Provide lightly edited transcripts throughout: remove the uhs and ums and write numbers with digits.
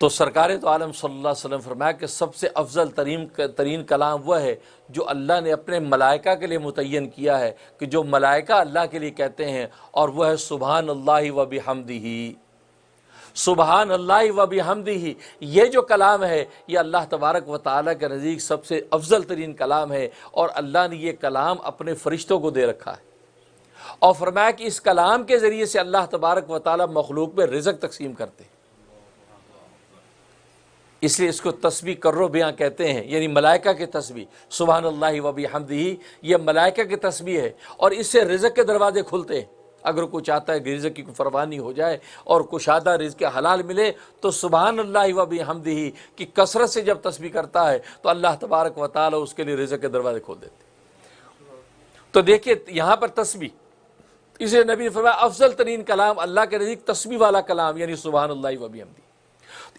تو سرکار تو عالم صلی اللہ علیہ وسلم فرمایا کہ سب سے افضل ترین کلام وہ ہے جو اللہ نے اپنے ملائکہ کے لیے متعین کیا ہے، کہ جو ملائکہ اللہ کے لیے کہتے ہیں، اور وہ ہے سبحان اللہ و بحمدہ۔ سبحان اللہ و بحمدہ، یہ جو کلام ہے یہ اللہ تبارک و تعالیٰ کے نزدیک سب سے افضل ترین کلام ہے، اور اللہ نے یہ کلام اپنے فرشتوں کو دے رکھا ہے، اور فرمایا کہ اس کلام کے ذریعے سے اللہ تبارک و تعالیٰ مخلوق میں رزق تقسیم کرتے ہیں۔ اس لیے اس کو تسبیح کرو بیاں کہتے ہیں، یعنی ملائکہ کی تسبیح، سبحان اللہ و بحمدہ، یہ ملائکہ کی تسبیح ہے، اور اس سے رزق کے دروازے کھلتے ہیں۔ اگر کوئی چاہتا ہے کہ رزق کی فراوانی ہو جائے اور کشادہ رزق حلال ملے، تو سبحان اللہ و بحمدہ کی کثرت سے جب تسبیح کرتا ہے تو اللہ تبارک و تعالی اس کے لیے رزق کے دروازے کھول دیتے ہیں۔ تو دیکھیے یہاں پر تسبیح، اسے نبی نے فرمایا افضل ترین کلام اللہ کے نزدیک تسبیح والا کلام، یعنی سبحان اللہ و بحمدہ۔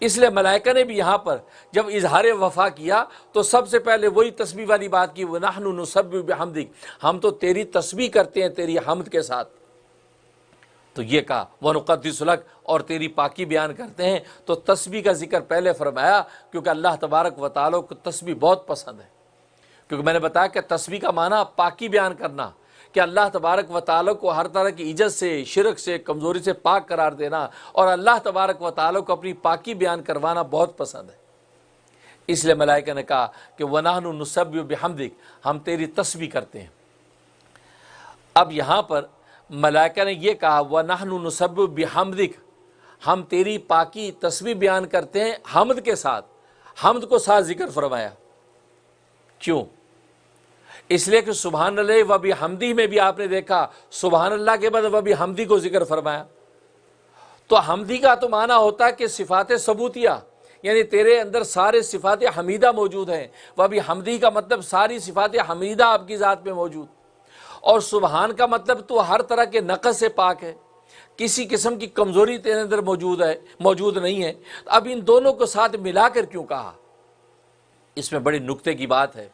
اس لیے ملائکہ نے بھی یہاں پر جب اظہار وفا کیا تو سب سے پہلے وہی تسبیح والی بات کی، وَنَحْنُ نُسَبِّحُ بِحَمْدِكَ، ہم تو تیری تسبیح کرتے ہیں تیری حمد کے ساتھ۔ تو یہ کہا وَنُقَدِّسُ لَكَ، اور تیری پاکی بیان کرتے ہیں۔ تو تسبیح کا ذکر پہلے فرمایا کیونکہ اللہ تبارک و تعالیٰ کو تسبیح بہت پسند ہے، کیونکہ میں نے بتایا کہ تسبیح کا معنی پاکی بیان کرنا، کہ اللہ تبارک و تعالیٰ کو ہر طرح کی عجز سے، شرک سے، کمزوری سے پاک قرار دینا، اور اللہ تبارک و تعالیٰ کو اپنی پاکی بیان کروانا بہت پسند ہے۔ اس لیے ملائکہ نے کہا کہ وَنَحْنُ نُسَبِّحُ بِحَمْدِكَ، ہم تیری تسبیح کرتے ہیں۔ اب یہاں پر ملائکہ نے یہ کہا وَنَحْنُ نُسَبِّحُ بِحَمْدِكَ، ہم تیری پاکی تسبیح بیان کرتے ہیں حمد کے ساتھ، حمد کو ساتھ ذکر فرمایا۔ کیوں؟ اس لیے کہ سبحان اللہ و بحمدہ میں بھی آپ نے دیکھا سبحان اللہ کے بعد و بحمدہ کو ذکر فرمایا۔ تو حمدی کا تو معنی ہوتا ہے کہ صفات ثبوتیہ، یعنی تیرے اندر سارے صفات حمیدہ موجود ہیں، و بحمدہ کا مطلب ساری صفات حمیدہ آپ کی ذات میں موجود، اور سبحان کا مطلب تو ہر طرح کے نقص سے پاک ہے، کسی قسم کی کمزوری تیرے اندر موجود نہیں ہے۔ اب ان دونوں کو ساتھ ملا کر کیوں کہا؟ اس میں بڑی نکتے کی بات ہے۔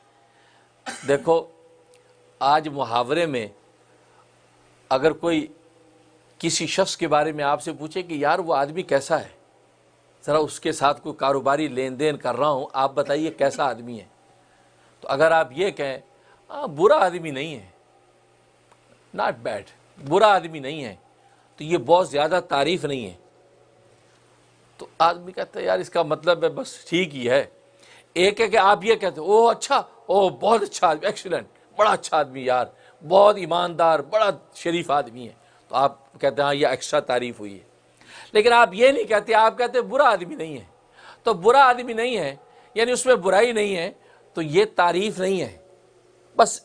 دیکھو آج محاورے میں اگر کوئی کسی شخص کے بارے میں آپ سے پوچھے کہ یار وہ آدمی کیسا ہے، ذرا اس کے ساتھ کوئی کاروباری لین دین کر رہا ہوں، آپ بتائیے کیسا آدمی ہے، تو اگر آپ یہ کہیں برا آدمی نہیں ہے، ناٹ بیڈ، برا آدمی نہیں ہے، تو یہ بہت زیادہ تعریف نہیں ہے۔ تو آدمی کہتا ہے یار اس کا مطلب ہے بس ٹھیک ہی ہے۔ ایک ہے کہ آپ یہ کہتے ہیں اوہ اچھا، اوہ بہت اچھا آدمی، ایکسیلنٹ، بڑا اچھا آدمی یار، بہت ایماندار، بڑا شریف آدمی ہے، تو آپ کہتے ہیں ہاں یہ ایکسٹرا تعریف ہوئی ہے۔ لیکن آپ یہ نہیں کہتے، آپ کہتے ہیں برا آدمی نہیں ہے۔ تو برا آدمی نہیں ہے یعنی اس میں برائی نہیں ہے، تو یہ تعریف نہیں ہے، بس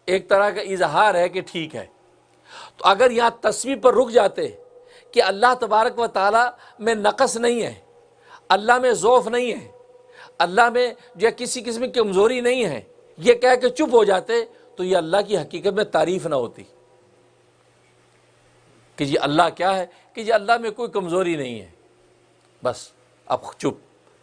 ایک طرح کا اظہار ہے کہ ٹھیک ہے۔ تو اگر یہاں تسبیح پر رک جاتے کہ اللہ تبارک و تعالیٰ میں نقص نہیں ہے، اللہ میں ضعف نہیں ہے، اللہ میں جو کسی قسم کی کمزوری نہیں ہے، یہ کہہ کے چپ ہو جاتے تو یہ اللہ کی حقیقت میں تعریف نہ ہوتی کہ جی اللہ کیا ہے، کہ جی اللہ میں کوئی کمزوری نہیں ہے، بس اب چپ۔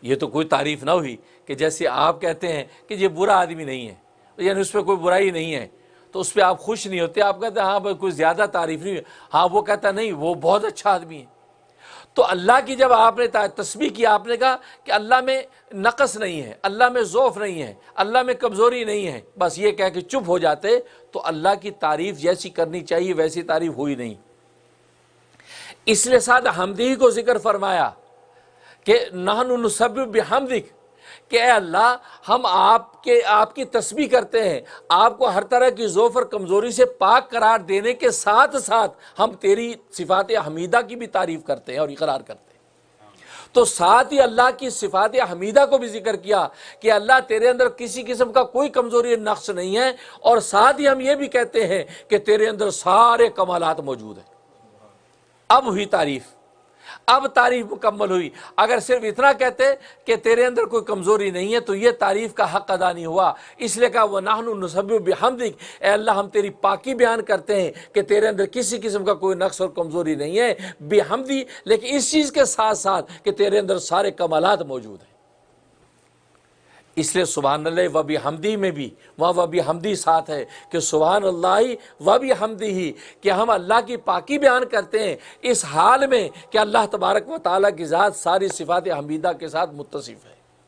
یہ تو کوئی تعریف نہ ہوئی کہ جیسے آپ کہتے ہیں کہ یہ برا آدمی نہیں ہے، یعنی اس پہ کوئی برائی نہیں ہے، تو اس پہ آپ خوش نہیں ہوتے، آپ کہتے ہیں ہاں بھائی کوئی زیادہ تعریف نہیں ہے، ہاں وہ کہتا نہیں وہ بہت اچھا آدمی ہے۔ تو اللہ کی جب آپ نے تسبیح کی، آپ نے کہا کہ اللہ میں نقص نہیں ہے، اللہ میں ضعف نہیں ہے، اللہ میں کمزوری نہیں ہے، بس یہ کہہ کے چپ ہو جاتے تو اللہ کی تعریف جیسی کرنی چاہیے ویسی تعریف ہوئی نہیں۔ اس لیے ساتھ حمدی کو ذکر فرمایا کہ نحن نسبح بحمدک، کہ اے اللہ ہم آپ کی تسبیح کرتے ہیں، آپ کو ہر طرح کی ضعف اور کمزوری سے پاک قرار دینے کے ساتھ ساتھ ہم تیری صفات حمیدہ کی بھی تعریف کرتے ہیں اور اقرار کرتے ہیں۔ تو ساتھ ہی اللہ کی صفات حمیدہ کو بھی ذکر کیا کہ اللہ تیرے اندر کسی قسم کا کوئی کمزوری نقص نہیں ہے، اور ساتھ ہی ہم یہ بھی کہتے ہیں کہ تیرے اندر سارے کمالات موجود ہیں۔ اب ہوئی تعریف، اب تعریف مکمل ہوئی۔ اگر صرف اتنا کہتے کہ تیرے اندر کوئی کمزوری نہیں ہے تو یہ تعریف کا حق ادا نہیں ہوا۔ اس لیے کہا وَنَحْنُ نُسَبِّحُ بِحَمْدِكَ، اے اللہ ہم تیری پاکی بیان کرتے ہیں کہ تیرے اندر کسی قسم کا کوئی نقص اور کمزوری نہیں ہے، بحمدی، لیکن اس چیز کے ساتھ ساتھ کہ تیرے اندر سارے کمالات موجود ہیں۔ اس لیے سبحان اللہ و بحمدہ میں بھی وہاں و بحمدہ ساتھ ہے کہ سبحان اللہ و بحمدہ، کہ ہم اللہ کی پاکی بیان کرتے ہیں اس حال میں کہ اللہ تبارک و تعالیٰ کی ذات ساری صفات حمیدہ کے ساتھ متصف ہے۔